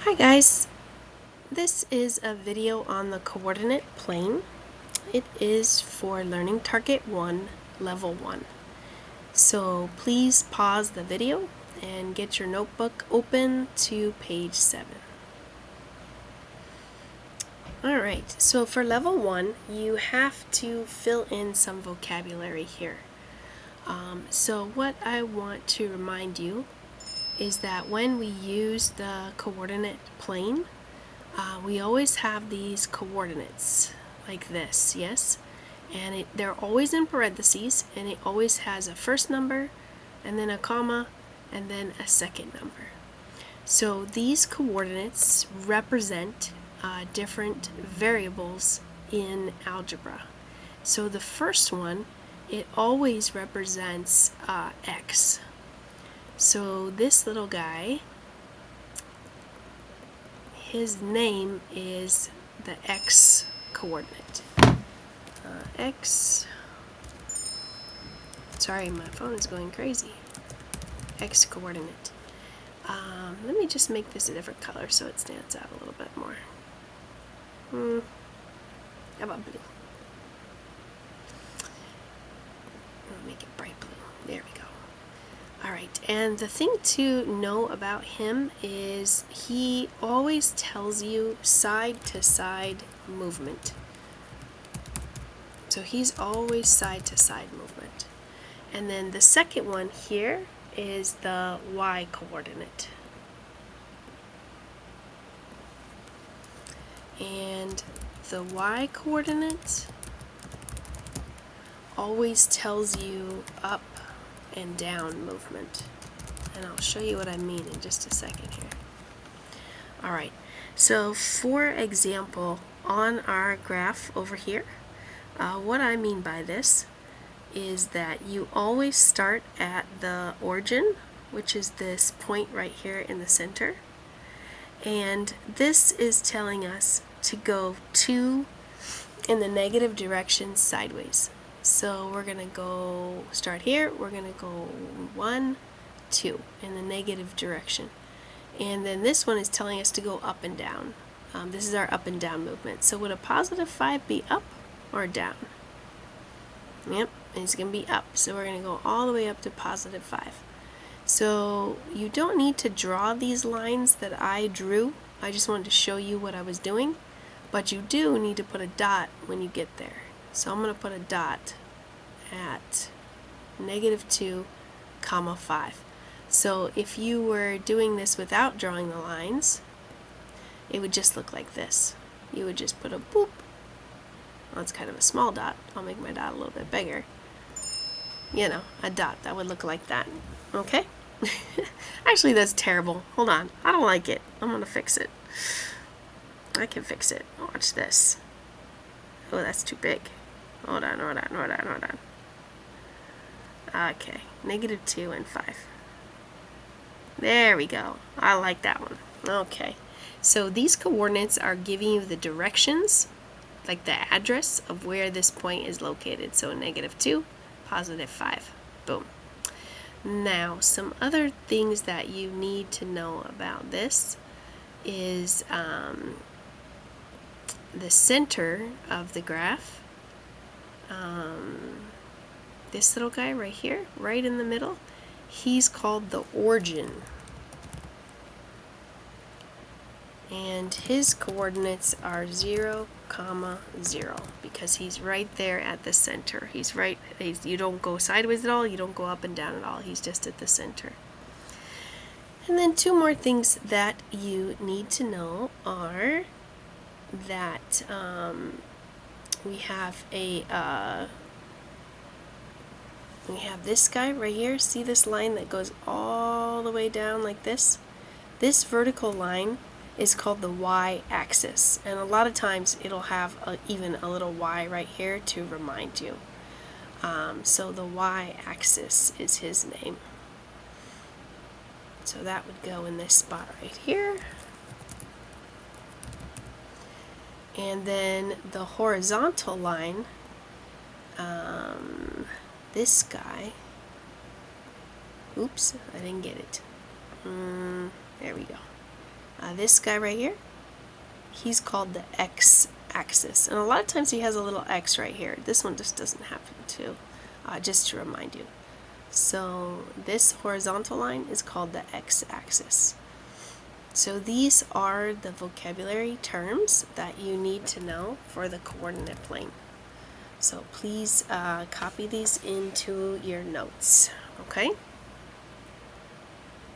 Hi guys, this is a video on the coordinate plane. It is for Learning Target 1, Level 1. So please pause the video and get your notebook open to page 7. Alright, so for Level 1, you have to fill in some vocabulary here. So what I want to remind you is that when we use the coordinate plane, we always have these coordinates like this, yes? And they're always in parentheses, and it always has a first number, and then a comma, and then a second number. So these coordinates represent different variables in algebra. So the first one, it always represents x. So this little guy, his name is the x coordinate. X, sorry, my phone is going crazy. X coordinate. Let me just make this a different color so it stands out a little bit more. How about blue? I'll make it bright blue. There we go. Alright, and the thing to know about him is he always tells you side to side movement. So he's always side to side movement. And then the second one here is the y coordinate. And the y coordinate always tells you up and down movement. And I'll show you what I mean in just a second here. Alright, so for example, on our graph over here, what I mean by this is that you always start at the origin, which is this point right here in the center. And this is telling us to go 2 in the negative direction sideways. So we're going to go, start here, we're going to go 1, 2 in the negative direction. And then this one is telling us to go up and down. This is our up and down movement. So would a positive 5 be up or down? Yep, it's going to be up. So we're going to go all the way up to positive 5. So you don't need to draw these lines that I drew. I just wanted to show you what I was doing. But you do need to put a dot when you get there. So I'm going to put a dot at -2, 5. So if you were doing this without drawing the lines, it would just look like this. You would just put a boop. Well, it's kind of a small dot. I'll make my dot a little bit bigger. You know, a dot that would look like that. Okay? Actually, that's terrible. Hold on. I don't like it. I'm going to fix it. I can fix it. Watch this. Oh, that's too big. Hold on. Okay. -2 and 5. There we go. I like that one. Okay. So these coordinates are giving you the directions, like the address of where this point is located. So -2, positive 5. Boom. Now, some other things that you need to know about this is the center of the graph. This little guy right here, right in the middle, he's called the origin. And his coordinates are 0, 0, because he's right there at the center. You don't go sideways at all, you don't go up and down at all, he's just at the center. And then two more things that you need to know are that we have this guy right here. See this line that goes all the way down like this? This vertical line is called the y-axis, and a lot of times it'll have even a little y right here to remind you. So the y-axis is his name. So that would go in this spot right here. And then the horizontal line, this guy, oops, I didn't get it. There we go. This guy right here, he's called the x-axis, and a lot of times he has a little x right here. This one just doesn't happen to, just to remind you. So this horizontal line is called the x-axis. So these are the vocabulary terms that you need to know for the coordinate plane. So please copy these into your notes, okay?